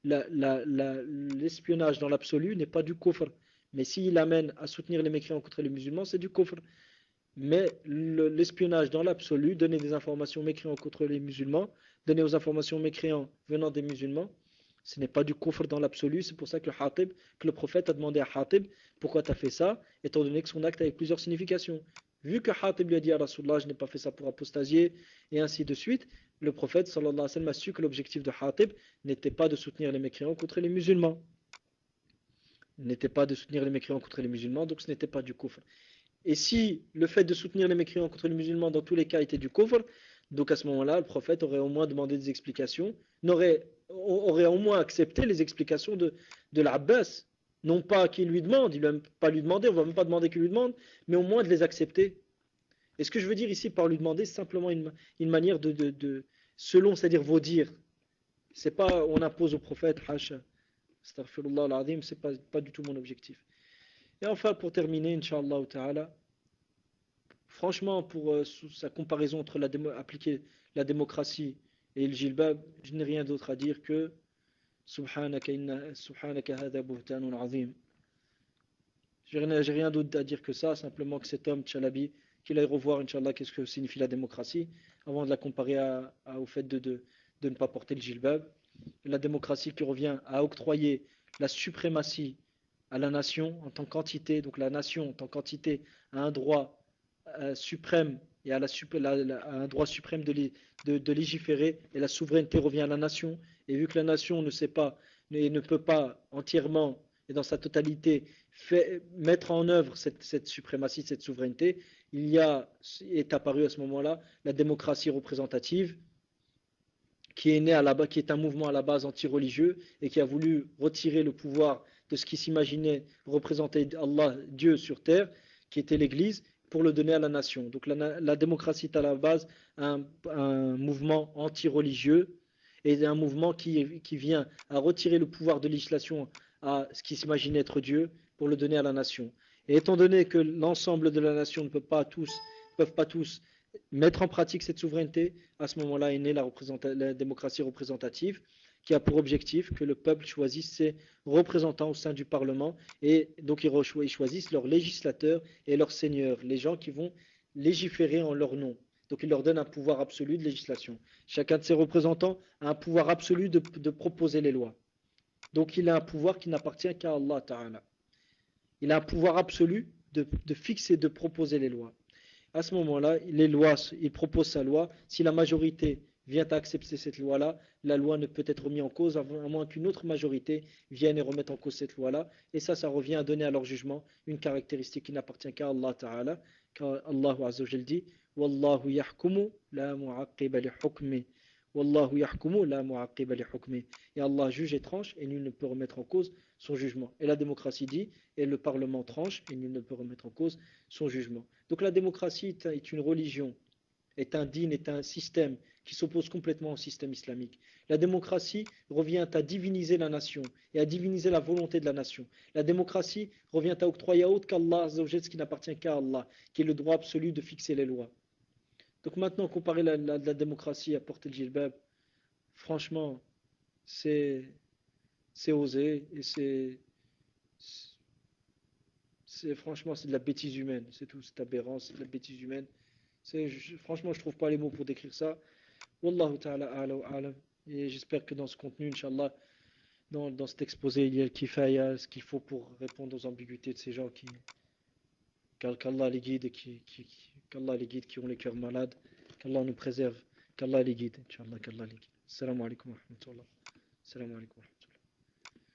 l'espionnage dans l'absolu n'est pas du kufr. Mais s'il amène à soutenir les mécréants contre les musulmans, c'est du kufr. Mais l'espionnage dans l'absolu, donner des informations aux mécréants contre les musulmans, donner aux informations aux mécréants venant des musulmans, ce n'est pas du kufr dans l'absolu. C'est pour ça que le prophète a demandé à Hatib: pourquoi tu as fait ça, étant donné que son acte avait plusieurs significations. Vu que Hatib lui a dit à Rasulullah: je n'ai pas fait ça pour apostasier, et ainsi de suite, le prophète sallallahu alayhi wa sallam a su que l'objectif de Hatib n'était pas de soutenir les mécréants contre les musulmans. N'était pas de soutenir les mécréants contre les musulmans, donc ce n'était pas du kufr. Et si le fait de soutenir les mécréants contre les musulmans dans tous les cas était du kufr, donc à ce moment-là, le prophète aurait au moins demandé des explications, aurait au moins accepté les explications de l'Abbas. Non pas qu'il lui demande, il ne va même pas lui demander, on ne va même pas demander qu'il lui demande, mais au moins de les accepter. Et ce que je veux dire ici par lui demander, c'est simplement une manière selon, c'est-à-dire vos dires. C'est pas, on impose au prophète, hasha, astaghfirullah al-azim, c'est pas du tout mon objectif. Et enfin, pour terminer, Inch'Allah ta'ala, franchement, pour sa comparaison entre appliquer la démocratie et le jilbab, je n'ai rien d'autre à dire que Subhanaka hada buhtanun azim. J'ai rien d'autre à dire que ça, simplement que cet homme, Tchalabi, qu'il aille revoir, Inch'Allah, qu'est-ce que signifie la démocratie, avant de la comparer au fait de ne pas porter le jilbab. La démocratie qui revient à octroyer la suprématie à la nation en tant qu'entité, donc la nation en tant qu'entité a un droit suprême et à un droit suprême de légiférer, et la souveraineté revient à la nation. Et vu que la nation ne sait pas et ne peut pas entièrement et dans sa totalité mettre en œuvre cette suprématie, cette souveraineté, est apparu à ce moment-là la démocratie représentative, qui est qui est un mouvement à la base anti-religieux et qui a voulu retirer le pouvoir de ce qui s'imaginait représenter Allah, Dieu sur terre, qui était l'Église, pour le donner à la nation. Donc la démocratie est à la base un mouvement anti-religieux et un mouvement qui vient à retirer le pouvoir de législation à ce qui s'imaginait être Dieu pour le donner à la nation. Et étant donné que l'ensemble de la nation ne peuvent pas tous mettre en pratique cette souveraineté, à ce moment-là est née la démocratie représentative, qui a pour objectif que le peuple choisisse ses représentants au sein du Parlement, et donc ils choisissent leurs législateurs et leurs seigneurs, les gens qui vont légiférer en leur nom. Donc il leur donne un pouvoir absolu de législation. Chacun de ses représentants a un pouvoir absolu de proposer les lois. Donc il a un pouvoir qui n'appartient qu'à Allah Ta'ala. Il a un pouvoir absolu de fixer, de proposer les lois. À ce moment-là, les lois, il propose sa loi. Si la majorité vient à accepter cette loi-là, la loi ne peut être remise en cause à moins qu'une autre majorité vienne et remette en cause cette loi-là. Et ça revient à donner à leur jugement une caractéristique qui n'appartient qu'à Allah Ta'ala. Car Allah Azza wa Jal dit Wallahu yahkumu la mu'aqqiba li hukmi. Wallahu yahkumu la mu'aqqiba li hukmi. Et Allah juge et tranche et nul ne peut remettre en cause son jugement. Et la démocratie dit et le Parlement tranche et nul ne peut remettre en cause son jugement. Donc la démocratie est une religion, est un dîn, est un système qui s'oppose complètement au système islamique. La démocratie revient à diviniser la nation et à diviniser la volonté de la nation. La démocratie revient à octroyer à autre qu'Allah, ce qui n'appartient qu'à Allah, qui est le droit absolu de fixer les lois. Donc maintenant, comparer la démocratie à porter le djilbab, franchement, c'est osé et franchement, c'est de la bêtise humaine. C'est tout, c'est aberrant, c'est de la bêtise humaine. Franchement, je trouve pas les mots pour décrire ça. Wallahu ta'ala a'la wa a'lam. Et j'espère que dans ce contenu, Inch'Allah, dans cet exposé, il y a le kifaya, ce qu'il faut pour répondre aux ambiguïtés de ces gens qu'Allah les guide et qu'Allah les guide, qui ont les cœurs malades, qu'Allah nous préserve, qu'Allah les guide, Inch'Allah, qu'Allah les guide. Assalamu alaikum wa rahmatullah. Assalamu alaikum.